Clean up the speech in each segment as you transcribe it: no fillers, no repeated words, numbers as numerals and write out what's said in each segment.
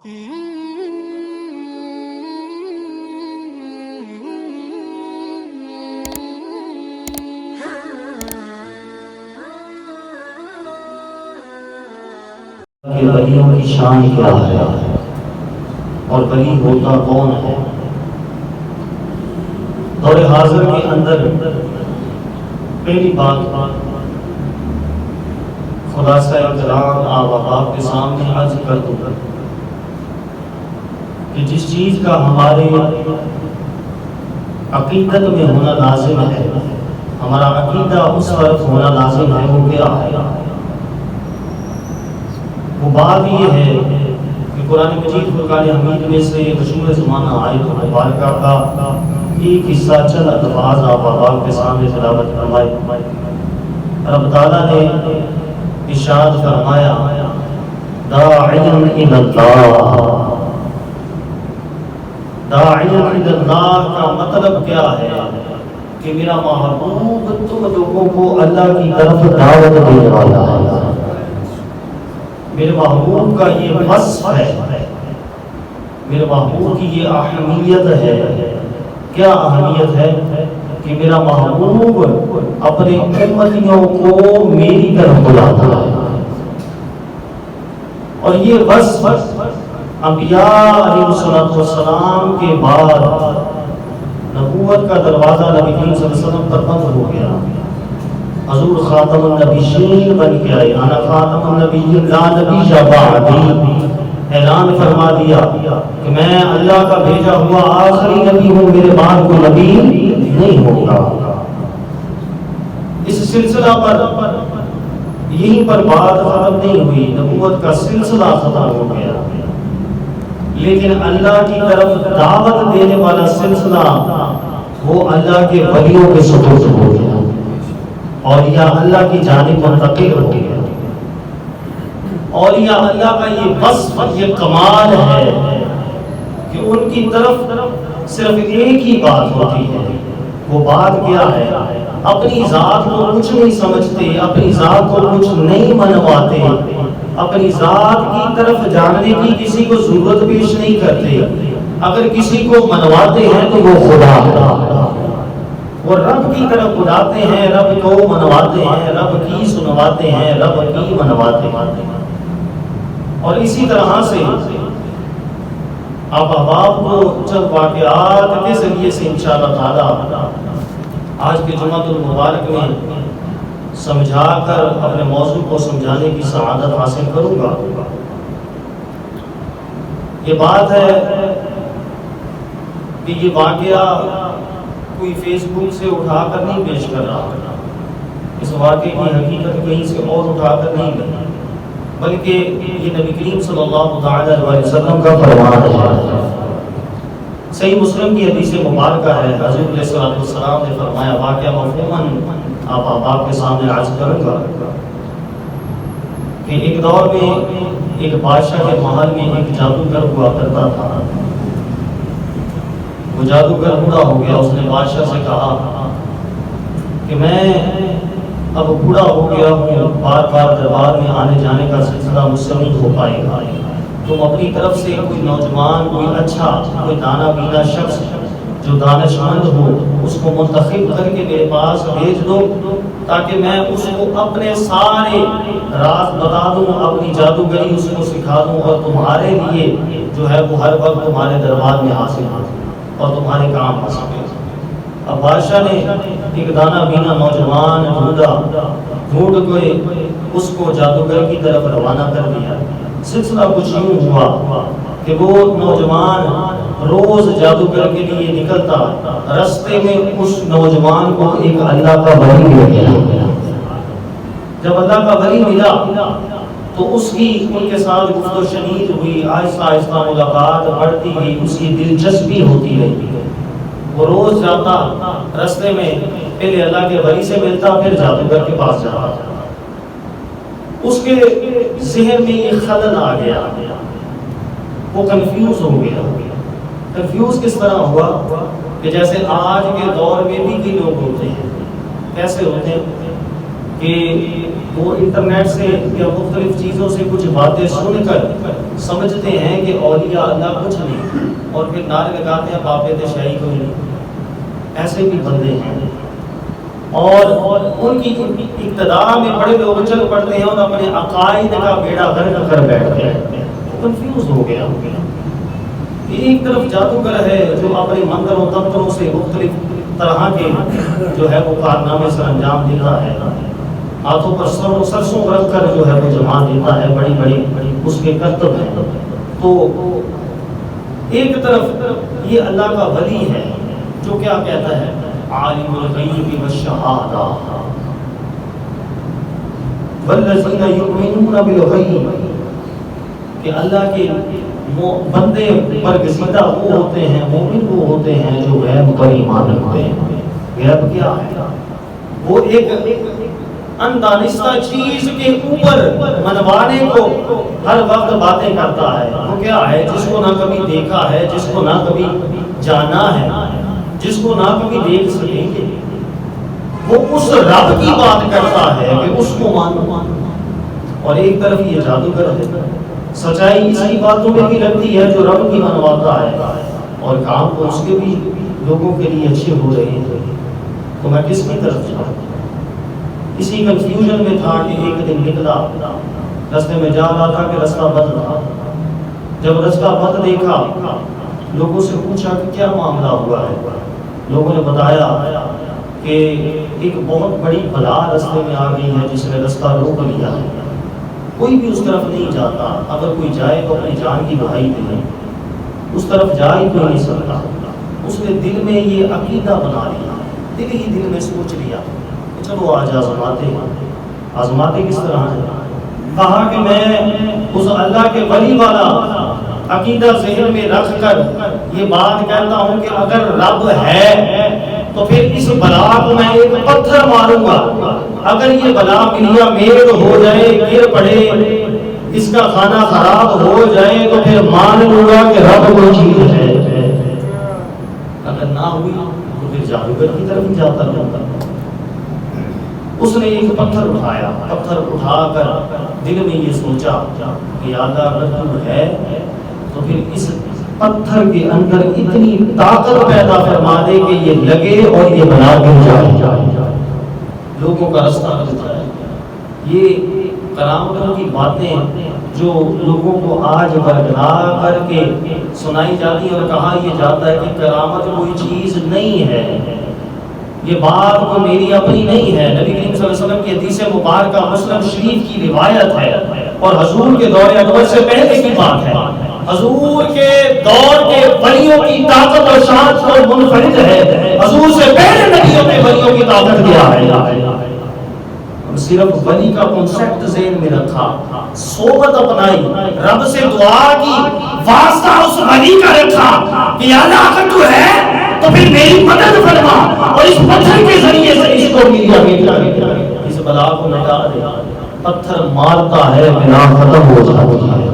کہ ولیوں کی شان کیا ہے اور ولی ہوتا کون ہے۔ دور حاضر کے اندر پہلی بات خلاصہ کلام آپ احباب کے سامنے عرض کر دوں کہ جس چیز کا ہمارے عقیدت میں ہونا لازم ہے، ہمارا عقیدہ اس وقت ہونا لازم ہے، وہ کیا ہے؟ وہ بات یہ ہے کہ قرآن مجید فرقان حمید میں سے مشہور زمانہ آیت مبارکہ کا ایک حصہ چند الفاظ آپ احباب کے سامنے تلاوت فرمائے۔ رب تعالیٰ نے ارشاد فرمایا داعیا الی اللہ۔ داعیا الی اللہ کا مطلب کیا ہے؟ کہ میرا محبوب تم لوگوں کو اللہ کی طرف دعوت دینے والا ہے۔ میرے محبوب کا یہ وصف ہے، میرے محبوب کی یہ اہمیت ہے۔ کیا اہمیت ہے؟ کہ میرا محبوب اپنے امتیوں کو میری طرف بلاتا ہے۔ اور یہ وصف انبیاء علیہ السلام کے بعد نبوت کا دروازہ نبی کریم صلی اللہ علیہ وسلم پر بند ہو گیا۔ حضور خاتم النبیین بن کے آئے، انا خاتم النبیین لا نبی بعدی، اعلان فرما دیا کہ میں اللہ کا بھیجا ہوا آخری نبی ہوں، میرے بعد کوئی نبی نہیں ہوگا۔ اس سلسلہ پر یہیں پر بات ختم نہیں ہوئی، نبوت کا سلسلہ ختم ہو گیا، لیکن اللہ کی طرف دعوت دینے والا سلسلہ وہ اللہ کے ولیوں کے سپرد ہو گیا، اولیاء اللہ کی جانب منتقل ہو گیا۔ اولیاء اللہ کا یہ وصف، یہ کمال ہے کہ ان کی طرف صرف ایک ہی بات ہوتی ہے۔ وہ بات کیا ہے؟ اپنی ذات کو کچھ نہیں سمجھتے، اپنی ذات کو کچھ نہیں منواتے، اپنی ذات کی طرف جاننے کی کسی کو ضرورت پیش نہیں کرتے۔ اگر کسی کو منواتے ہیں تو وہ خدا ہے، وہ رب کی طرف بلاتے ہیں، رب کو منواتے ہیں، رب کی سنواتے ہیں، رب کی منواتے ہیں۔ اور اسی طرح سے آپ احباب کو چند واقعات کے ذریعے سے انشاءاللہ تعالی آج کے جمعہ المبارک میں سمجھا کر اپنے موضوع کو سمجھانے کی سعادت حاصل کروں گا۔ یہ بات ہے کہ یہ واقعہ کوئی فیس بک سے اٹھا کر نہیں پیش کر رہا، اس واقعے کی حقیقت کہیں سے اور اٹھا کر نہیں گئی، بلکہ یہ نبی کریم صلی اللہ علیہ وسلم کا فرمان ہے۔ صحیح مسلم کی حدیث مبارکہ ہے، حضور علیہ السلام نے فرمایا، واقعہ مفہوماً آپ احباب کے سامنے عرض کروں گا کہ ایک دور میں ایک بادشاہ کے محل میں ایک جادوگر ہوا کرتا تھا۔ وہ جادوگر بوڑھا ہو گیا، اس نے بادشاہ سے کہا کہ میں اب بوڑھا ہو گیا ہوں، بار بار دربار میں آنے جانے کا سلسلہ مجھ سے نہیں ہو پائے گا، تم اپنی طرف سے کوئی نوجوان، کوئی اچھا، کوئی دانا بینا شخص جو دانش مند ہو اس کو منتخب کر کے میرے پاس بھیج دو، تاکہ میں اس کو اپنے سارے راز بتا دوں، اپنی جادوگری اس کو سکھا دوں، اور تمہارے لیے جو ہے وہ ہر وقت تمہارے دربار میں حاصل ہو اور تمہارے کام آ سکے۔ اب بادشاہ نے ایک دانا بینا نوجوان ڈھونڈ کے اس کو جادوگر کی طرف روانہ کر دیا۔ سلسلہ کچھ یوں ہوا کہ وہ نوجوان روز جادوگر کے لیے نکلتا، رستے میں اس نوجوان کو ایک اللہ کا ولی مل گیا۔ جب اللہ کا ولی ملا تو اس کی ان کے ساتھ گفت و شنید ہوئی، آہستہ آہستہ ملاقات بڑھتی گئی، اس کی دلچسپی ہوتی رہی۔ وہ روز جاتا، رستے میں پہلے اللہ کے ولی سے ملتا، پھر جادوگر کے پاس جاتا۔ اس کے ذہن میں یہ خلل آ گیا، وہ کنفیوز ہو گیا۔ کنفیوز کس طرح ہوا کہ جیسے آج کے دور میں بھی کئی لوگ ہوتے ہیں، کیسے ہوتے ہیں کہ وہ انٹرنیٹ سے یا مختلف چیزوں سے کچھ باتیں سن کر سمجھتے ہیں کہ اولیاء اللہ کچھ نہیں، اور پھر نعرے لگاتے ہیں باپے تے شاہی کوئی نہیں۔ ایسے بھی بندے ہیں، اور ان کی ابتدا میں بڑے لوگ چل پڑتے ہیں اور اپنے عقائد کا بیڑا غرق کر بیٹھتے ہیں، کنفیوز ہو گیا۔ ایک طرف جادوگر ہے جو اپنے منتروں تنتروں سے مختلف طرح کے جو ہے وہ کارنامے سر انجام دیتا ہے، ہاتھوں پر سرسوں رکھ کر جو ہے وہ جما دیتا ہے، بڑی بڑی اس کے کرتب ہیں۔ تو ایک طرف یہ اللہ کا ولی ہے جو کیا کہتا ہے، عالم الغیب والشہادہ والذین یؤمنون بالغیب، کہ اللہ کے بندے برگزیدہ وہ ہوتے ہیں، مومن وہ ہوتے ہیں جو غیب پر ایمان رکھتے ہیں۔ غیب کیا ہے؟ وہ ایک اندانستہ چیز کے اوپر منوانے کو ہر وقت باتیں کرتا ہے۔ وہ کیا ہے؟ جس کو نہ کبھی دیکھا ہے، جس کو نہ کبھی جانا ہے، جس کو نہ کبھی دیکھ سکیں گے، وہ اس رب کی بات کرتا ہے کہ اس کو مانو۔ اور ایک طرف یہ جادوگر ہے، سچائی اسی باتوں میں بھی لگتی ہے جو رب کی منواتا ہے، اور کام تو اس کے بھی لوگوں کے لیے اچھے ہو رہے ہیں۔ تو میں کس کی طرف جاؤں؟ اسی کنفیوژن میں تھا کہ ایک دن نکلا، رستے میں جا رہا تھا کہ رستہ بند تھا۔ جب رستہ بند دیکھا، لوگوں سے پوچھا کہ کیا معاملہ ہوا ہے۔ لوگوں نے بتایا کہ ایک بہت بڑی بلا رستے میں آ گئی ہے جس نے رستہ روک لیا ہے، کوئی بھی اس طرف نہیں جاتا، اگر کوئی جائے تو اپنی جان کی دہائی دے، اس طرف جا ہی کوئی نہیں سکتا۔ اس نے دل میں یہ عقیدہ بنا لیا، دل ہی دل میں سوچ لیا کہ چلو آج آزماتے ہیں۔ آزماتے کس طرح ہے؟ کہا کہ میں اس اللہ کے ولی والا عقیدہ ذہن میں رکھ کر یہ بات کہتا ہوں کہ اگر رب ہے تو پھر اس بلا کو میں ایک پتھر ماروں گا، اگر یہ بلا ملیا میل ہو جائے، گر پڑے، اس کا کھانا خراب ہو جائے تو پھر مان لوں گا کہ رب کوئی چیز ہے۔ اگر نہ ہوئی تو پھر جادوگر کی طرف ہی جاتا رہتا۔ اس نے ایک پتھر اٹھایا، پتھر اٹھا کر دل میں یہ سوچا کہ یا اللہ اگر تو ہے تو پھر اس پتھر کے اندر اتنی طاقت پیدا فرما دے کہ یہ لگے اور یہ بنا گر جائے، لوگوں کا رستہ رک جائے۔ یہ کرامتوں کی باتیں جو لوگوں کو آج برگلا کر کے سنائی جاتی ہے اور کہا یہ جاتا ہے کہ کرامت کوئی چیز نہیں ہے، یہ بات کو میری اپنی نہیں ہے۔ نبی کریم صلی اللہ علیہ وسلم کی حدیث مبارکہ مسلم شریف کی روایت ہے، اور حضور کے دور انور سے پہلے کی بات ہے۔ حضور کے دور کے ولیوں کی طاقت اور شان تو منفرد ہے، حضور سے پہلے نبیوں نے ولیوں کی طاقت دیا ہے۔ ہم صرف ولی کا کنسیپٹ ذہن میں رکھا، صحبت اپنائی، رب سے دعا کی، واسطہ اس ولی کا رکھا کہ یا اللہ اگر تو ہے تو پھر میری مدد فرما، اور اس پتھر کے ذریعے سے اس کو ملیا، اس بلا کو مٹا دے۔ پتھر مارتا ہے، بلا ختم ہو جاتی ہے،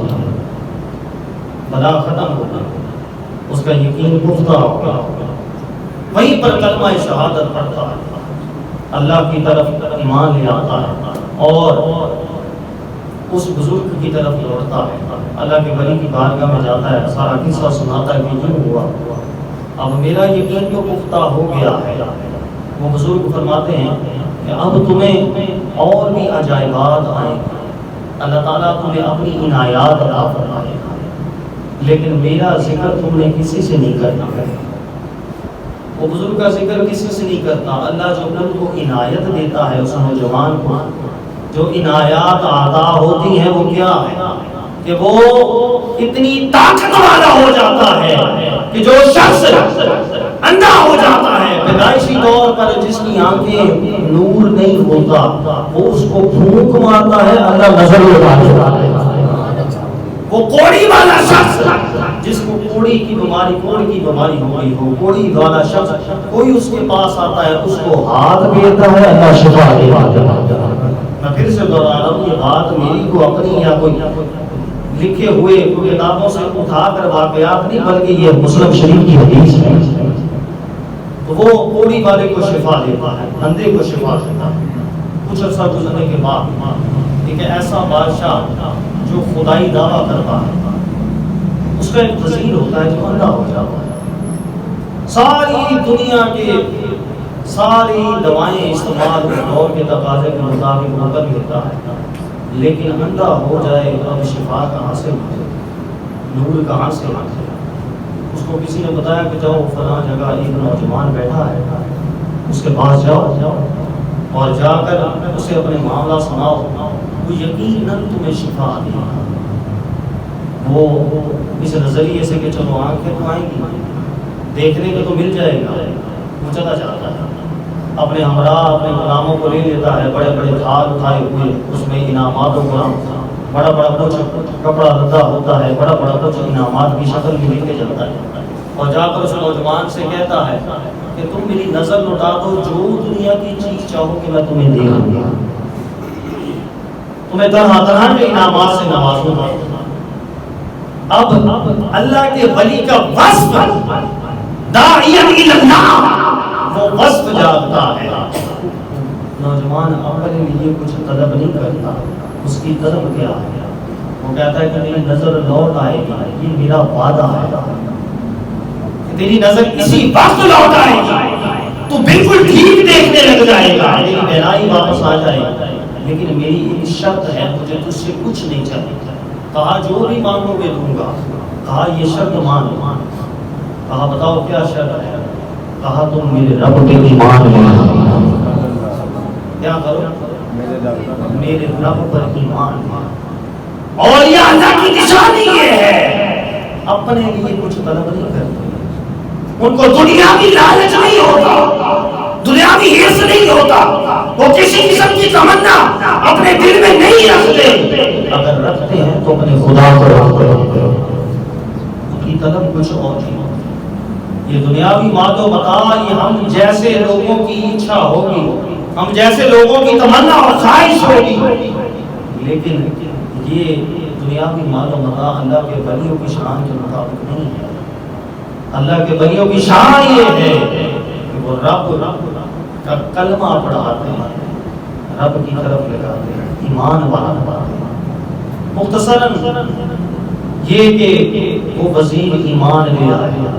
بلا ختم ہوگا، اس کا یقین پختہ ہوگا، وہیں پر کلمہ شہادت پڑھتا ہے، اللہ کی طرف ایمان لے آتا ہے اور اس بزرگ کی طرف لوٹتا ہے، اللہ کے ولی کی بارگاہ میں جاتا ہے، سارا قصہ سناتا ہے کہ یوں ہوا، اب میرا یقین جو پختہ ہو گیا ہے۔ وہ بزرگ فرماتے ہیں کہ اب تمہیں اور بھی عجائبات آئیں، اللہ تعالیٰ تمہیں اپنی عنایات عطا فرمائے، لیکن میرا ذکر تم نے کسی سے نہیں کرنا ہے۔ وہ بزرگ کا ذکر کسی سے نہیں کرتا، اللہ جو ان کو عنایت دیتا ہے، اس نوجوان کو جو عنایات عطا ہوتی ہیں وہ کیا ہے کہ وہ اتنی طاقت والا ہو جاتا ہے کہ جو شخص اندھا ہو جاتا ہے، پیدائشی طور پر جس کی آنکھیں نور نہیں ہوتا، وہ اس کو پھونک مارتا ہے، اللہ نظر لگا دیتا ہے۔ وہ کوڑی والا شخص جس کو کوڑی کی بیماری ہو گئی ہو، کوڑی والا شخص کوئی اس کے پاس آتا ہے، اس کو ہاتھ پھیرتا ہے، اللہ شفا دیتا ہے۔ میں پھر سے دوہرا رہا ہوں، یہ بات میری کو اپنی یا کوئی لکھے ہوئے کتابوں سے اٹھا کر واقعات نہیں، بلکہ یہ مسلم شریف کی حدیث ہے۔ تو وہ کوڑی والے کو شفا دیتا ہے، اندھے کو شفا دیتا ہے۔ کچھ عرصہ گزرنے کے بعد ایک ایسا بادشاہ جو خدائی دعویٰ کرتا ہے، اس کا ایک وزیر ہوتا ہے جو اندھا ہو جاتا ہے، ساری دنیا کے ساری دوائیں استعمال دور کے تقاضے کے مطابق وہ کر لیتا ہے، لیکن اندھا ہو جائے اب شفا کہاں سے ملے، نور کہاں سے ملے؟ اس کو کسی نے بتایا کہ جاؤ فلاں جگہ ایک نوجوان بیٹھا ہے، اس کے پاس جاؤ اور جا کر اسے اپنے معاملہ سناؤ، وہ یقیناً تمہیں شفا دے گا۔ وہ اس نظریے سے کہ چلو آنکھیں تو آئیں گی، دیکھنے کو تو مل جائے گا، وہ چلا جاتا ہے، اپنے ہمراہ اپنے غلاموں کو لے لیتا ہے، بڑے بڑے تھال اٹھائے ہوئے، اس میں انعامات و بڑا بڑا کچھ کپڑا لدا ہوتا ہے، بڑا بڑا کچھ انعامات کی شکل میں لے کے جاتا ہے، اور جا کر اس نوجوان سے کہتا ہے کہ تم میری نظر لوٹا دو، جو دنیا کی چیز چاہو کہ میں تمہیں دے دوں گا، تمہیں طرح طرح کے انعامات سے نوازوں گا۔ اب اللہ کے ولی کا وصف داعیاً الی اللہ، وہ وصف جاگتا ہے۔ نوجوان اپنے لیے کچھ طلب نہیں کرتا، اس کی طلب کیا ہے؟ وہ کہتا ہے کہ میری نظر لوٹ آئے گی، یہ میرا وعدہ ہے، تیری نظر اسی وقت لوٹ آئے گی، تو بالکل ٹھیک دیکھنے لگ جائے گا، میری بینائی واپس آ جائے گا، لیکن میری ایک شرط ہے، مجھے تجھ سے کچھ نہیں چاہیے۔ کہا جو بھی مانگو گے دوں گا۔ کہا یہ شرط مان۔ کہا بتاؤ کیا شرط ہے؟ کہا تم میرے رب پہ ایمان لاؤ۔ کیا کرو؟ میرے رب پر ایمان لاؤ۔ اور یہ اللہ کی نشانی یہ ہے، اپنے لیے کچھ طلب نہیں کرتے، ان کو دنیاوی لالچ نہیں ہوتا، دنیاوی حرص نہیں ہوتا، وہ کسی قسم کی تمنا اپنے دل میں نہیں رکھتے، اگر رکھتے ہیں تو اپنے خدا کو رکھتے ہیں، ان کی طلب کچھ اور نہیں ہوتی۔ یہ دنیاوی مال و متاع یہ ہم جیسے لوگوں کی اچھا ہوگی، ہم جیسے لوگوں کی تمنا اور خواہش ہوگی، لیکن یہ دنیاوی مال و متاع اللہ کے ولیوں کی شان کے مطابق نہیں ہے۔ اللہ کے ولیوں کی شان یہ ہے کہ وہ رب کا کلمہ پڑھاتے ہیں، رب کی طرف لگاتے ہیں، ایمان والا بناتے ہیں۔ مختصراً یہ کہ وہ وزیر ایمان لے آیا،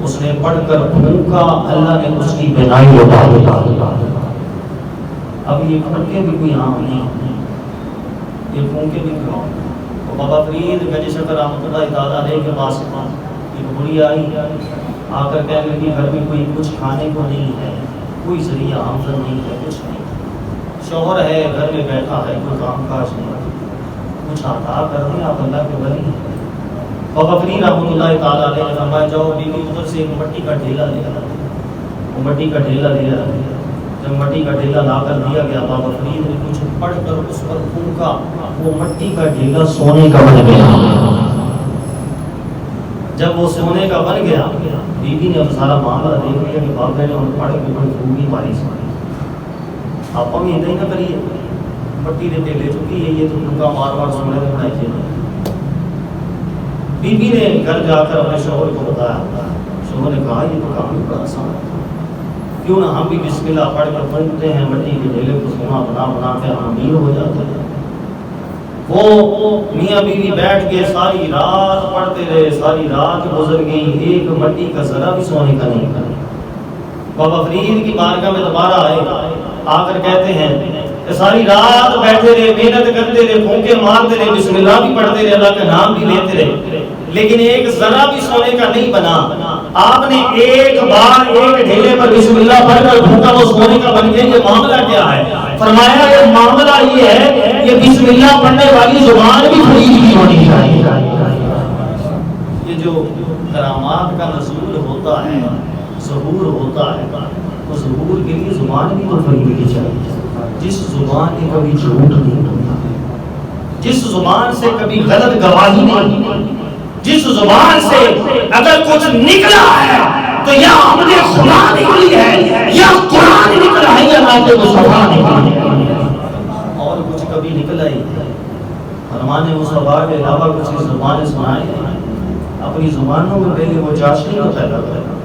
اس نے پڑھ کر پھونکا، اللہ نے اس کی بینائی اٹھا دی۔ اب یہ پھونکے بھی کوئی عام نہیں، یہ پھونکے بھی کوئی عام نہیں۔ بابا فرید گنج شکر رحمۃ اللہ تعالیٰ علیہ کے پاس ایک بڑی آئی، آ کر کہنے لگی گھر میں کوئی کچھ کھانے کو نہیں ہے، کوئی ذریعہ آمدن نہیں ہے، کچھ نہیں، شوہر ہے گھر میں بیٹھا ہے، کوئی کام کاج نہیں، کچھ عطا کر دیں، آپ اللہ کے ولی ہیں۔ بابا فرید رحمۃ اللہ تعالیٰ علیہ نے فرمایا جاؤ بیوی ادھر سے ایک مٹی کا ڈھیلا لے آ، وہ مٹی کا ڈھیلا لے آ، جب مٹی کا ڈھیلا لا کر دیا گیا، بابا فرید نے کچھ پڑھ کر اس پر پھونکا، وہ مٹی کا ڈھیلا سونے کا بن گیا۔ جب وہ سونے کا بن گیا، بی بی نے اب سارا معاملہ دیکھ لیا کہ بابے نے انہیں پڑھ کے بڑی خوبی ماری سونے، آپ بھی ادھر ہی نہ کریے، مٹی دیتے لے چکی ہے، یہ تو ڈھنگا مار مار سونے میں بنائی چاہیے۔ بی بی نے گھر جا کر اپنے شوہر کو بتایا، شوہر نے کہا یہ تو کام بڑا آسان ہے، کیوں نہ ہم بھی بسم اللہ پڑھ کر پڑھتے ہیں، مٹی کے ڈھیلے کو سونا بنا بنا کے ہم امیر ہو جاتے ہیں۔ وہ میاں بیوی بیٹھ کے ساری رات پڑھتے رہے، ساری رات گزر گئی، ایک مٹی کا ذرا بھی سونے کا نہیں کرے۔ بابا فرید کی بارگاہ میں دوبارہ آئے، آ کر کہتے ہیں کہ ساری رات بیٹھے رہے، محنت کرتے رہے، پھونکے مارتے رہے، بسم اللہ بھی پڑھتے رہے، اللہ کا نام بھی لیتے رہے، لیکن ایک ذرا بھی سونے کا نہیں بنا۔ آپ نے ایک بار ایک ڈھیلے پر بسم اللہ پڑھ کر پھونکا، وہ سونے کا بن گیا، یہ معاملہ کیا ہے؟ فرمایا یہ معاملہ یہ ہے، یہ بسم اللہ پڑھنے والی زبان بھی فرید کی ہونی چاہیے۔ یہ جو کرامات کا نزول ہوتا ہے، ظہور ہوتا ہے، اس ظہور کے لیے زبان بھی تو فرید کی چاہیے، جس زبان نے کبھی جھوٹ نہیں بولا، جس زبان سے کبھی غلط گواہی نہیں، جس زبان سے اگر کچھ نکلا ہے تو یا ہم نے خدا نکلی ہے، یا قرآن نکلا ہے، یا نام مصطفیٰ نکلی ہے، اور کچھ کبھی نکلا ہی ہے۔ فرمان مصطفیٰ کے علاوہ کچھ زبانیں سنائی ہیں، اپنی زبانوں میں پہلے وہ چاشنی کو پیدا کرنا،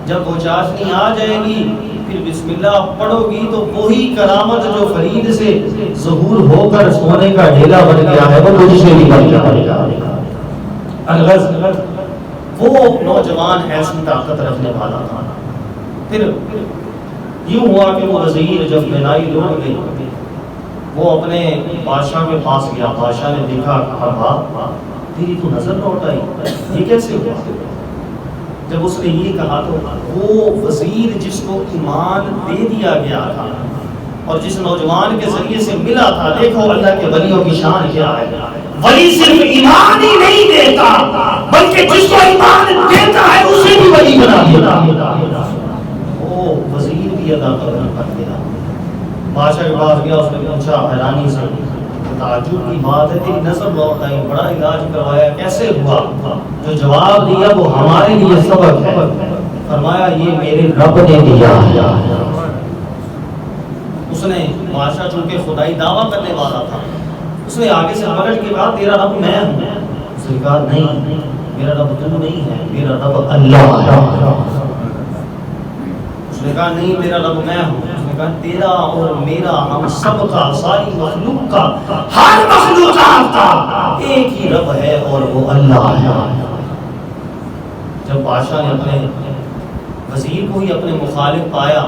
جب وہ چاشنی آ جائے گی پھر بسم اللہ پڑھو گی تو وہی کرامت جو فرید سے ظہور ہو کر سونے کا ڈھیلا بن گیا ہے وہ تجھ سے بھی بن جائے گا۔ الغرض وہ نوجوان ایسی طاقت رکھنے والا تھا۔ پھر یوں ہوا کہ وہ وزیر جب بینائی لوٹ گئی وہ اپنے بادشاہ کے پاس گیا، بادشاہ نے دیکھا، کہا تیری تو نظر لوٹ آئی، یہ کیسے ہوا؟ جب اس نے یہ کہا تو وہ وزیر جس کو ایمان دے دیا گیا تھا اور جس نوجوان کے ذریعے سے ملا تھا، دیکھو اللہ کے ولیوں کی شان کیا ہے، ولی صرف ایمان ہی نہیں دیتا بلکہ جس کو ایمان دیتا ہے اسے بھی ولی بنا دیتا۔ وہ وزیر بھی ادا کر گیا، بادشاہ کے پاس گیا، اس نے پوچھا حیرانی سے، تعجب کی بات ہے تیری نظر لوٹ آئی، بڑا علاج کروایا، کیسے ہوا؟ جو جواب دیا وہ ہمارے لیے سبق ہے، فرمایا یہ میرے رب نے دیا ہے۔ اس نے بادشاہ چونکہ خدائی دعویٰ کرنے والا تھا، اس نے آگے سے پلٹ کے کہا تیرا رب میں ہوں؟ اس نے کہا نہیں میرا رب تو نہیں ہے، میرا رب اللہ ہے۔ اس نے کہا نہیں میرا رب میں ہوں۔ اس نے کہا تیرا اور میرا، ہم سب کا، ساری مخلوق کا، ہر مخلوقات کا ایک ہی رب ہے اور وہ اللہ ہے۔ جب بادشاہ نے اپنے وزیر کو ہی اپنے مخالف پایا،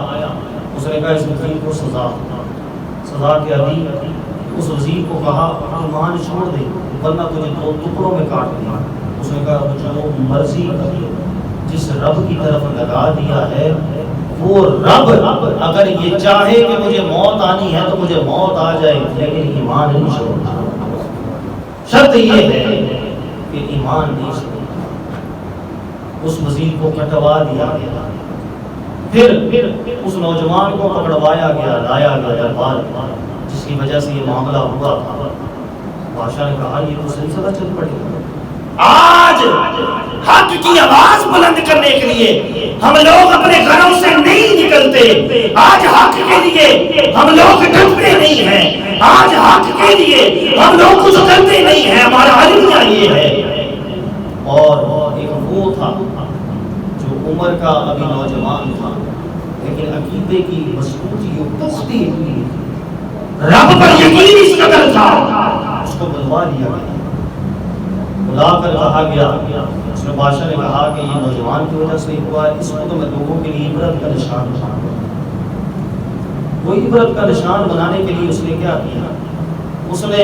اس نے کہا اس وزیر کو سزا کیا دی؟ اس وزیر کو کہا ایمان چھوڑ دے ورنہ تجھے دو ٹکڑوں میں کاٹ دیا۔ اس نے کہا جو مرضی جس رب کی طرف لگا دیا ہے وہ رب اگر یہ چاہے کہ مجھے موت آنی ہے تو مجھے موت آ جائے، لیکن ایمان نہیں چھوڑنا۔ شرط یہ ہے کہ ایمان نہیں چھوڑنا۔ اس وزیر کو کٹوا دیا گیا، پھر اس نوجوان کو پکڑوایا گیا، لایا گیا دربار، جس کی وجہ سے یہ معاملہ ہوا تھا۔ بادشاہ نے کہا یہ تو سلسلہ چل پڑے گا، آج حق کی آواز بلند کرنے کے لیے ہم لوگ اپنے گھروں سے نہیں نکلتے، آج حق کے لیے ہم لوگ ڈٹتے نہیں ہیں، آج حق کے لیے ہم لوگ کچھ کرتے نہیں ہیں، ہمارا عزیمہ یہ ہے۔ اور ایک وہ تھا جو عمر کا ابھی نوجوان تھا لیکن عقیدے کی مضبوطی اور پختی ہوئی، رب پر یقین اس قدر تھا، اس کو بلوا دیا گیا، بلا کر کہا گیا۔ اس نے بادشاہ نے کہا کہ یہ نوجوان کی وجہ سے ہوا، اس کو تو میں لوگوں کے لیے عبرت کا نشان بناؤں۔ وہ عبرت کا نشان بنانے کے لیے اس نے کیا کیا؟ اس نے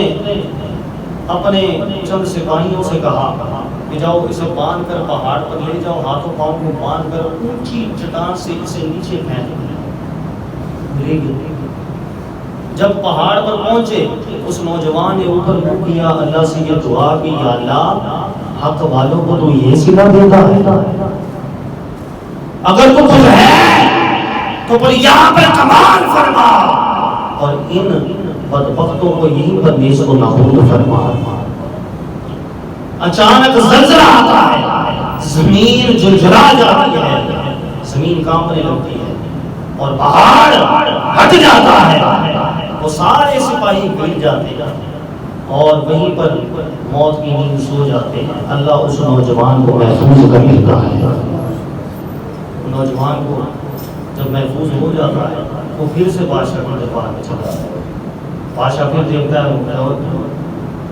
اپنے چند سپاہیوں سے کہا کہ جاؤ اسے باندھ کر پہاڑ پر لے جاؤ، ہاتھوں پاؤں کو باندھ کر اونچی چٹان سے اسے نیچے پھینک دو۔ جب پہاڑ پر پہنچے اس نوجوان نے اوپر منہ کیا، اللہ سے یہ دعا کی یا اللہ حق والوں کو تو یہ سلا دیتا ہے، اگر تو کچھ ہے تو پر یہاں پر کمال فرما اور ان بدبختوں کو یہیں پر نیست و نابود فرما۔ اچانک زلزلہ آتا ہے، زمین جھنجھلا جاتی ہے، زمین کانپنے لگتی ہے اور پہاڑ ہٹ جاتا ہے، وہ سارے سپاہی گر جاتے ہیں اور وہیں پر موت کی نیند سو جاتے ہیں۔ اللہ اس نوجوان کو محفوظ کر لیتا ہے۔ نوجوان کو جب محفوظ ہو جاتا ہے وہ پھر سے بادشاہ کے دربار میں چلا جاتا ہے۔ بادشاہ پھر دیکھتا ہے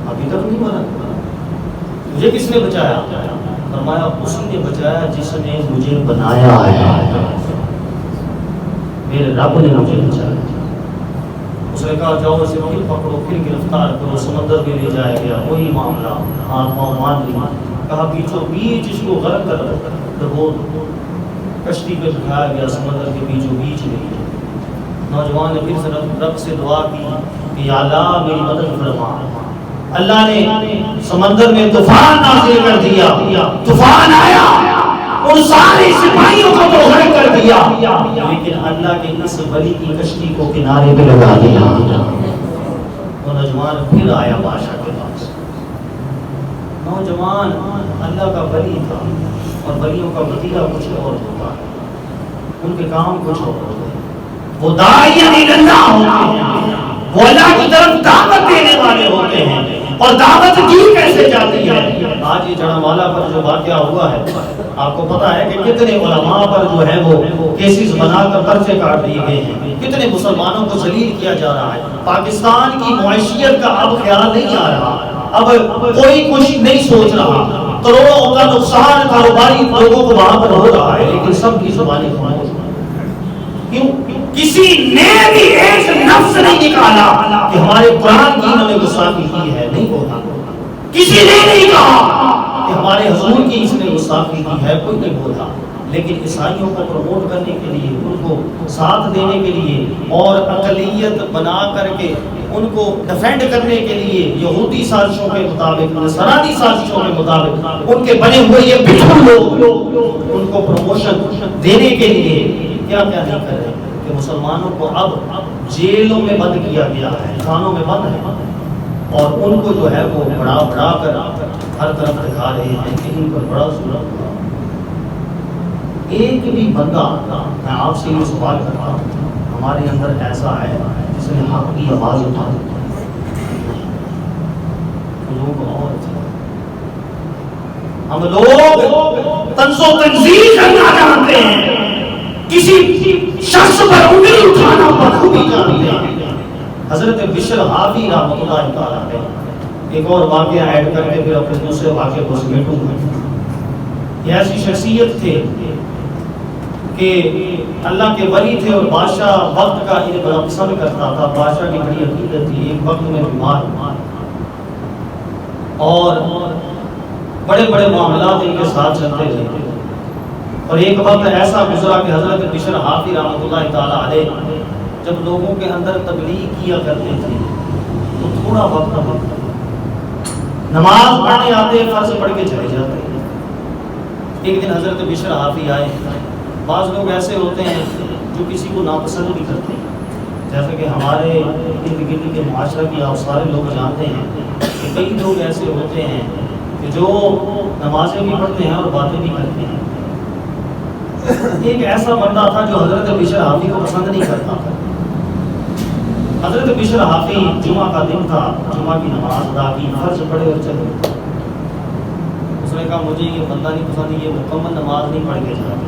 ابھی تک نہیں مرا، مجھے کس نے بچایا؟ فرمایا اسی نے بچایا جس نے مجھے بنایا ہے، میرے رب نے مجھے بچایا۔ اس نے کہا جاؤ اسے پھر پکڑو، پھر گرفتار کرو، سمندر میں لے جایا گیا، وہی معاملہ، ہاتھ پاؤں باندھ لیا، کہا بیچو بیچ اس کو غرق کر دو، وہ کشتی پہ بٹھایا گیا، سمندر کے بیچوں بیچ لے گیا۔ نوجوان نے پھر سے رب سے دعا کی کہ یا اللہ میری مدد فرما۔ اللہ نے سمندر میں طوفان نازل کر دیا، طوفان آیا، ان سارے سپاہیوں کو تو غرق کر دیا، لیکن اللہ کے اس ولی کی کشتی کو کنارے پہ لگا دیا۔ وہ نوجوان پھر آیا بادشاہ کے پاس۔ نوجوان اللہ کا ولی تھا اور ولیوں کا وتیرہ کچھ اور ہوتا ہے، ان کے کام کچھ اور ہوتے ہیں، وہ داعی اللہ ہوتے ہیں، وہ اللہ کی طرف دعوت دینے والے ہوتے ہیں، اور دعوت دی کیسے جاتی ہے؟ آج یہ جڑوالا پر جو واقعہ ہوا ہے، آپ کو پتا ہے کہ کتنے علماء پر جو ہے وہ کیسز بنا کر پرچے کاٹ دیے گئے ہیں، کتنے مسلمانوں کو ذلیل کیا جا رہا ہے۔ پاکستان کی معیشت کا اب خیال نہیں آ رہا، اب کوئی کچھ نہیں سوچ رہا، کروڑوں کا نقصان کاروباری لوگوں کو وہاں پر ہو رہا ہے، لیکن سب کی زبانیں خاموش۔ کیوں؟ کسی نے بھی ایک نفس نہیں نکالا کہ ہمارے قرآن کی انہوں نے گستاخی کی ہے، نہیں بولا۔ کسی نے نہیں کہا کہ ہمارے حضور کی اس نے گستاخی کی ہے، کوئی نہیں بولا۔ لیکن عیسائیوں کو پروموٹ کرنے کے لیے، ان کو ساتھ دینے کے لیے اور اقلیت بنا کر کے ان کو ڈیفینڈ کرنے کے لیے یہودی سازشوں کے مطابق، نصرانی سازشوں کے مطابق ان کے بنے ہوئے یہ بڑھڑ لوگ ان کو پروموشن دینے کے لیے کیا کیا نہیں کر رہے کہ مسلمانوں کو اب جیلوں میں بند کیا گیا ہے، خانوں میں بند ہے، اور ان کو جو ہے وہ بڑا بڑا کر ہر طرف دکھا رہے ہیں کہ ان پر بڑا ظلم ہوا۔ ایک بھی بندہ، میں آپ سے یہ سوال کرتا ہوں، ہمارے اندر ایسا ہے جس نے حق کی آواز اٹھا دی؟ ہم لوگ طنز و تنزیل کرنا جانتے ہیں، کسی شخص پر انگلی اٹھانا بخوبی جانتے ہیں۔ حضرت بشر حافی رحمۃ اللہ تعالیٰ نے ایک اور واقعہ ایڈ کر کے پھر اپنے دوسرے واقعے کو سمیٹوں گا۔ یہ ایسی شخصیت تھے کہ اللہ کے ولی تھے اور بادشاہ وقت کا انہیں بڑا پسند کرتا تھا، بادشاہ کی بڑی عقیدت تھی۔ ایک وقت میں بیمار اور بڑے بڑے معاملات ان کے ساتھ چلتے تھے، اور ایک وقت ایسا گزرا کہ حضرت بشر حافی رحمۃ اللہ تعالیٰ علیہ جب لوگوں کے اندر تبلیغ کیا کرتے تھے تو تھوڑا وقت نماز پڑھنے آتے، فرض پڑھ کے چلے جاتے۔ ایک دن حضرت بشر حافی آئے۔ بعض لوگ ایسے ہوتے ہیں جو کسی کو ناپسند بھی کرتے ہیں، جیسے کہ ہمارے ارد گرد کے معاشرہ کی آپ سارے لوگ جانتے ہیں کہ کئی لوگ ایسے ہوتے ہیں کہ جو نمازیں بھی پڑھتے ہیں اور باتیں بھی کرتے ہیں۔ ایک ایسا بندہ تھا جو حضرت بشر حافی کو پسند نہیں کرتا تھا۔ حضرت بشر حافی جمعہ کا دن تھا، جمعہ کی نماز ادا کی، فرض پڑھے اور چلے۔ اس نے کہا مجھے یہ بندہ نہیں پسند، یہ مکمل نماز نہیں پڑھ کے جاتے۔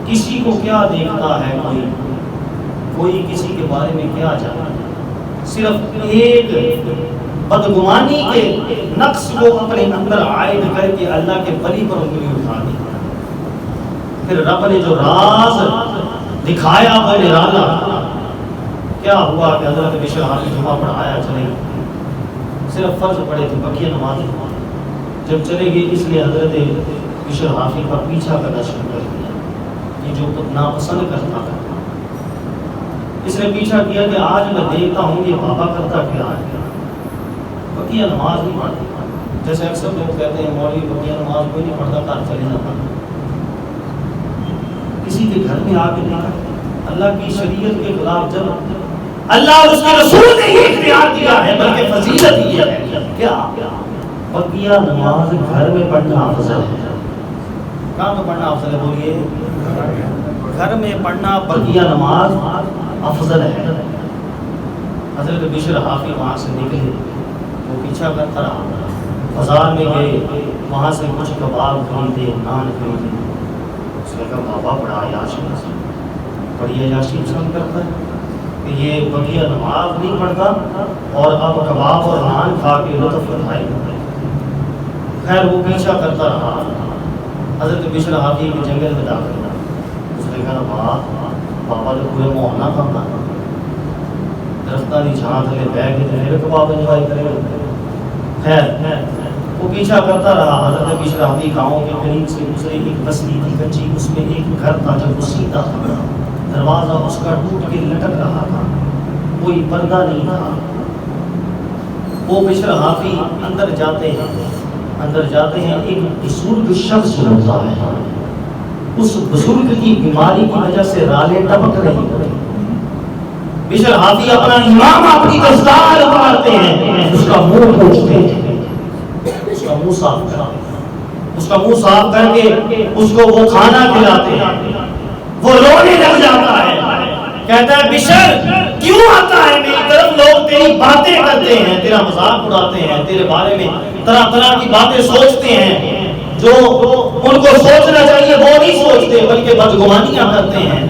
کسی کو کیا دیکھتا ہے کوئی کسی کے بارے میں کیا جانا ہے، صرف ایک بدگمانی کے نقص کو اپنے اندر عائد کر کے اللہ کے ولی پر انگلی اٹھا دی۔ پھر رب نے جو راز دکھایا وہ نرالا۔ کیا ہوا کہ حضرت بشر حافی جمعہ پڑھایا چلے، صرف فرض پڑھے تھے، بقیہ نماز جب چلے گئے، اس لیے حضرت بشر حافی کا پیچھا کرنا شروع کر دیا، یہ جو ناپسند کرتا تھا۔ اس نے پیچھا کیا کہ آج میں دیکھتا ہوں یہ بابا کرتا کیا ہے، بقیہ نماز نہیں پڑھتا۔ جیسے اکثر لوگ کہتے ہیں مولوی بقیہ نماز کوئی نہیں پڑھتا، گھر چلے جاتا۔ کسی کے گھر میں آ کے دیکھا، اللہ کی شریعت کے خلاف جب اللہ اور اس کے رسول نے یہ اختیار دیا ہے، بلکہ فضیلت یہ ہے کیا بقیہ نماز گھر میں پڑھنا افضل ہے۔ کہاں پہ پڑھنا افضل ہے؟ بولیے، گھر میں پڑھنا بقیہ نماز افضل ہے۔ حضرت بشر حافی وہاں سے نکلے، وہ پیچھا کرتا رہا، بازار میں گئے، وہاں سے کچھ کباب خریدے، نان خریدے۔ اس نے کہا بابا بڑا عیاشی بڑی عیاشی پسند کرتا ہے کہ یہ بقیہ نماز نہیں پڑھتا اور اب کباب اور نان کھا کے لطف اٹھائے۔ خیر وہ پیچھا کرتا رہا، حضرت بشر حافی کے جنگل میں داخل ہوا۔ اس نے کہا واہ بابا تو پورے محلہ کا تھا، درختانی جہاں تھے بیٹھ کے میرے کباب انجوائے کرے گا۔ خیر وہ پیچھا کرتا رہا، حضرت بشر حافی گاؤں کے قریب سے گزرے، ایک بستی تھی کچی، اس میں ایک گھر تھا جب وہ سیدھا تھا، دروازہ اس کا ٹوٹ کے لٹک رہا تھا، کوئی پردہ نہیں تھا۔ وہ بشر حافی اندر جاتے ہیں، ایک بزرگ شخص ہوتا ہے، اس بزرگ کی بیماری کی وجہ سے رالیں ٹپک رہی ہیں۔ بشر حافی اپنا امام اپنی دستار اتارتے ہیں، اس کا منہ پوچھتے ہیں، اس کا منہ صاف کر کے اس کو وہ کھانا کھلاتے ہیں۔ وہ رونے لگ جاتا ہے، کہتا ہے بشر کیوں آتا ہے میری طرف؟ لوگ تیری باتیں کرتے ہیں، تیرا مذاق اڑاتے ہیں، تیرے بارے میں طرح طرح کی باتیں سوچتے ہیں جو ان کو سوچنا چاہیے وہ نہیں سوچتے، بلکہ بدگمانیاں کرتے ہیں۔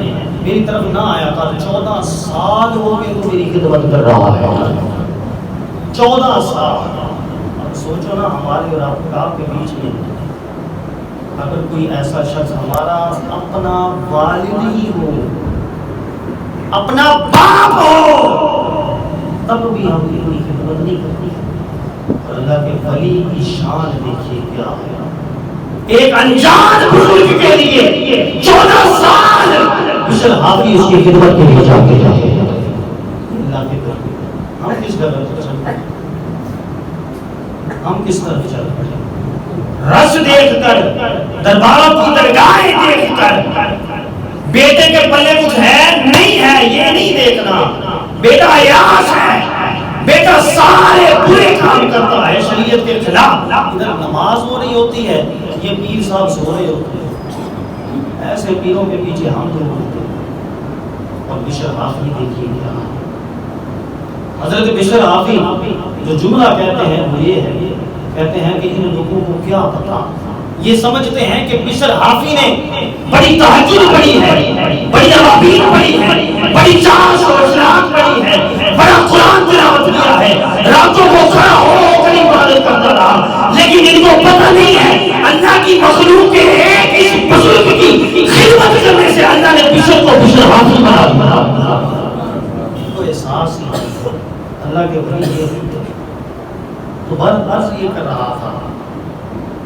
میری طرف نہ آیا کر، 14 سال ہو گئے تو میری خدمت کر رہا ہے، 14 سال۔ اب سوچو نا، ہمارے اور آپ کے بیچ میں اگر کوئی ایسا شخص ہمارا اپنا والد ہی ہو، اپنا باپ ہو، تب بھی ہم اتنی خدمت نہیں کرتے۔ اور اللہ کے ولی کی شان دیکھیے کیا ہے، ایک انجان بزرگ کے لیے 14 سال بشر حافظ اس کی خدمت کے لیے جاتے ہیں۔ اللہ کے ولی ہم کس طرح چل پڑے، ہم کس طرح چل پڑے؟ رس دیکھ کر، درباروں کی درگاہیں دیکھ کر، بیٹے کے پلے کچھ ہے نہیں ہے یہ نہیں دیکھنا، بیٹا عیاش ہے، بیٹا سارے برے کام کرتا ہے شریعت کے خلاف، ادھر نماز ہو رہی ہوتی ہے، یہ پیر صاحب سو رہے ہوتے ہیں۔ ایسے پیروں کے پیچھے ہم لوگ ہوتے ہیں۔ اور بشر حافظ دیکھیے کیا، حضرت بشر حافظ جو جملہ کہتے ہیں وہ یہ ہے، کہتے ہیں کہ ان لوگوں کو کیا پتا، یہ سمجھتے ہیں کہ بشر حافظ نے بڑی تہجد پڑھی ہے، بڑی عربی پڑھی ہے، بڑی چار سوچناک پڑھی ہے، بڑا قرآن تلاوت کیا ہے، راتوں کو کھڑا ہو کر عبادت کرتا رہا، لیکن ان کو پتہ نہیں ہے اللہ کی مخلوق کے ایک اس بزرگ کی خدمت کرنے سے اللہ نے بشر کو بشر حافظ بنا دیا۔ ان کو احساس نہیں، اللہ کے ولی یہ تو بس عرض یہ کر رہا تھا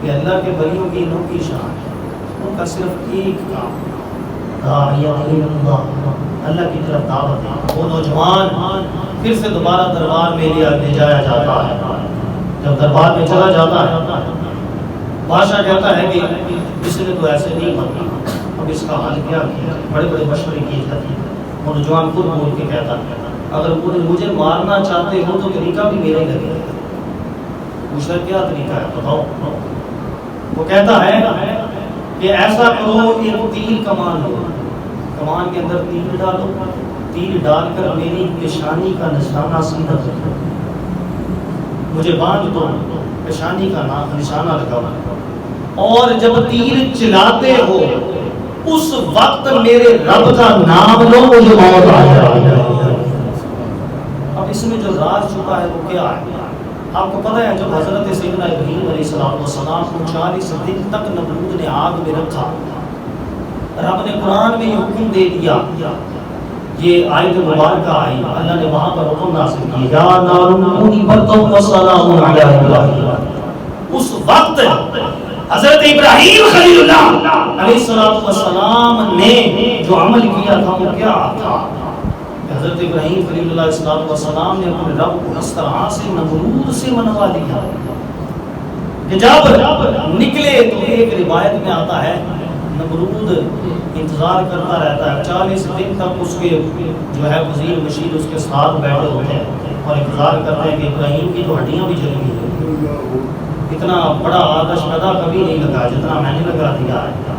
کہ اللہ کے ولیوں کی انوکھی شان ہے، ان کا صرف ایک کام اللہ کی طرف دعوت ہے۔ وہ نوجوان پھر سے دوبارہ دربار میں لے جایا جاتا ہے۔ جب دربار میں چلا جاتا ہے، بادشاہ کہتا ہے کہ اس نے تو ایسے نہیں کرنا، اب اس کا حل کیا کیا؟ بڑے بڑے مشورے کیے جاتے ہیں۔ وہ نوجوان خود بول کے کہتا ہے اگر مجھے مارنا چاہتے ہو تو طریقہ بھی میرے لگے گا۔ پوچھا کیا طریقہ ہے بتاؤ؟ وہ کہتا ہے کہ ایسا کرو، ایک تیر کمان لو، کمان کے اندر تیر ڈالو، تیر ڈال کر میری پیشانی کا نشانہ سیدھا کرو، مجھے باندھ دو، پیشانی کا نشانہ لگاؤ، اور جب تیر چلاتے ہو اس وقت میرے رب کا نام لو، مجھے موت آ جائے۔ اب اس میں جو راز چھپا ہے وہ کیا ہے؟ آپ کو پتہ ہے جب حضرت سیدنا ابراہیم علیہ السلام کو 40 دن تک نمرود نے آگ میں رکھا، رب نے قرآن میں یہ حکم دے دیا، یہ آیت مبارکہ آئی، اللہ نے وہاں پر حکم نازل کیا یا نار کونی بردا وسلام علی ابراہیم۔ اس وقت حضرت ابراہیم خلیل اللہ علیہ السلام نے جو عمل کیا تھا وہ کیا تھا؟ حضرت ابراہیم خلیل اللہ علیہ السلام نے اپنے رب کو اس طرح سے نمرود سے منوا دیا کہ جب نکلے تو ایک روایت میں آتا ہے نمرود انتظار کرتا رہتا ہے، 40 دن تک اس کے جو ہے وزیر مشیر اس کے ساتھ بیٹھے ہوتے ہیں اور انتظار کرتے ہیں کہ ابراہیم کی تو ہڈیاں بھی جلی ہیں، اتنا بڑا آتش پیدا کبھی نہیں لگا جتنا میں نے لگا دیا ہے۔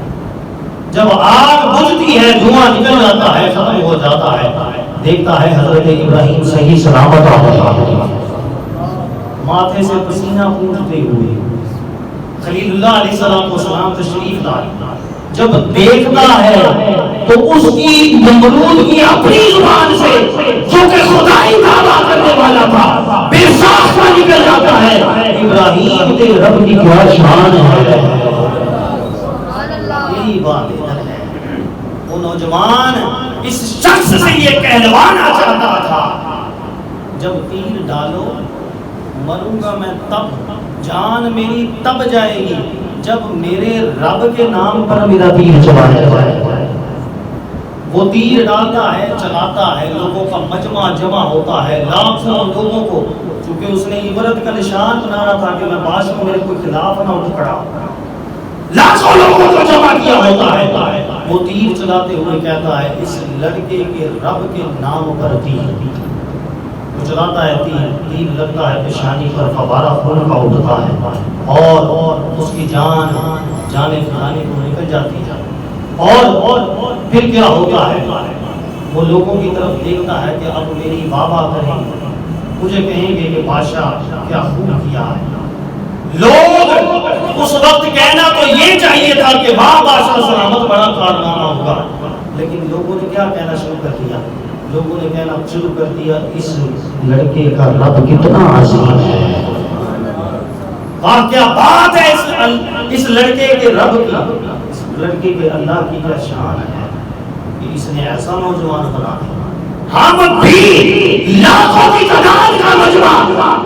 جب آگ بجھتی ہے، دھواں نکل جاتا ہے، ختم ہو جاتا ہے، دیکھتا ہے حضرت ابراہیم صحیح سلامت ماتھے سے پسینہ پھوٹتے ہوئے خلیل اللہ علیہ السلام تشریف لائے۔ جب دیکھتا ہے تو اس کی نمرود کی اپنی زبان سے جو کہ خدائی دعویٰ کرنے والا تھا بے ساختہ نکل جاتا ہے، ابراہیم تیرے رب کی کیا شان ہے۔ یہی بات ہے، وہ نوجوان اس شخص سے یہ کہلوانا چاہتا تھا جب تیر ڈالو مروں گا میں تب، جان میری تب جائے گی جب میرے رب کے نام پر میرا تیر چلایا جائے۔ وہ تیر ڈالتا ہے، چلاتا ہے، لوگوں کا مجمع جمع ہوتا ہے، لاکھوں لوگوں کو، چونکہ اس نے عبرت کا نشان بنانا تھا کہ میں بادشاہ میرے کوئی خلاف نہ اٹھ پڑا، لاکھوں لوگوں کو جمع کیا ہوتا ہے۔ وہ تیر چلاتے ہوئے کہتا ہے اس لڑکے کے رب کے نام پر تیر، وہ چلاتا ہے، تیر لگتا ہے پیشانی پر، فوارہ خون کا اٹھتا ہے اور اس کی جان فلانے کو نکل جاتی ہے۔ اور پھر کیا ہوتا ہے؟ وہ لوگوں کی طرف دیکھتا ہے کہ اب میری بابا کریں گے، مجھے کہیں گے کہ بادشاہ کیا خوب کیا ہے۔ لوگ اس وقت کہنا تو یہ چاہیے تھا کہ واہ بادشاہ سلامت، بڑا کارنامہ ہوگا، لیکن لوگوں نے کیا کہنا شروع کر دیا؟ لوگوں نے کہنا شروع کر دیا اس لڑکے کا رب کتنا عظیم ہے، واہ کیا بات ہے اس لڑکے کے رب کی، اس لڑکے کے اللہ کی کیا شان ہے کہ اس نے ایسا نوجوان بنا دیا۔ ہم بھی لاکھوں کی تعداد کا مجمع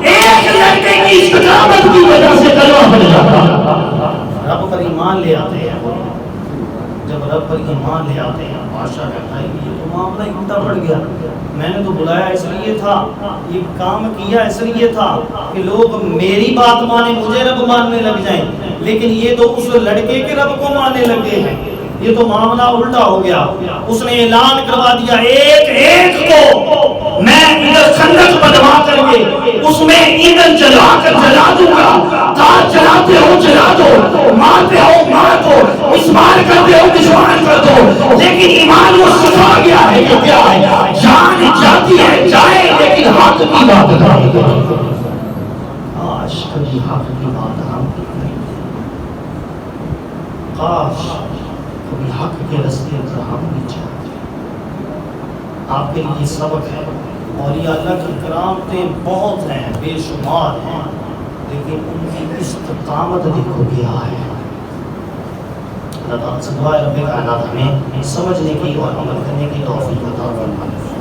ایک لڑکے کی استقامت کی وجہ سے کلمہ پڑھ جاتا۔ رب پر ایمان لے آتے ہیں، جب رب پر ایمان لے آتے ہیں بادشاہ کہتا ہے یہ تو معاملہ اتنا بڑھ گیا، میں نے تو بلایا اس لیے تھا، یہ کام کیا اس لیے تھا کہ لوگ میری بات مانے، مجھے رب ماننے لگ جائیں، لیکن یہ تو اس لڑکے کے رب کو ماننے لگے ہیں، یہ تو معاملہ الٹا ہو گیا۔ اس نے اعلان کروا دیا ایک ایک کو میں ادھر خندق بنوا کر کے اس میں ایندھن جلا کر جلا دوں گا، تاج جلاتے ہو جلا دو، مارتے ہو مار دو، مسمار کرتے ہو مسمار کر دو، لیکن ایمان وہ سکھا گیا ہے کہ کیا ہے، جان جاتی ہے جائے لیکن حق کی بات کرے۔ کاش کبھی حق کی بات ہم کی کریں، کاش کبھی حق کے رستے پر ہم بھی چاہتے۔ آپ کے لیے سبق ہے، اور یہ اللہ کی کرامتیں بہت ہیں، بے شمار ہیں، لیکن ان کی استقامت دیکھو کیا ہے۔ اللہ تعالیٰ سے دعا ہے رب کائنات ہمیں سمجھنے کی اور عمل کرنے کی توفیق عطا فرمائے۔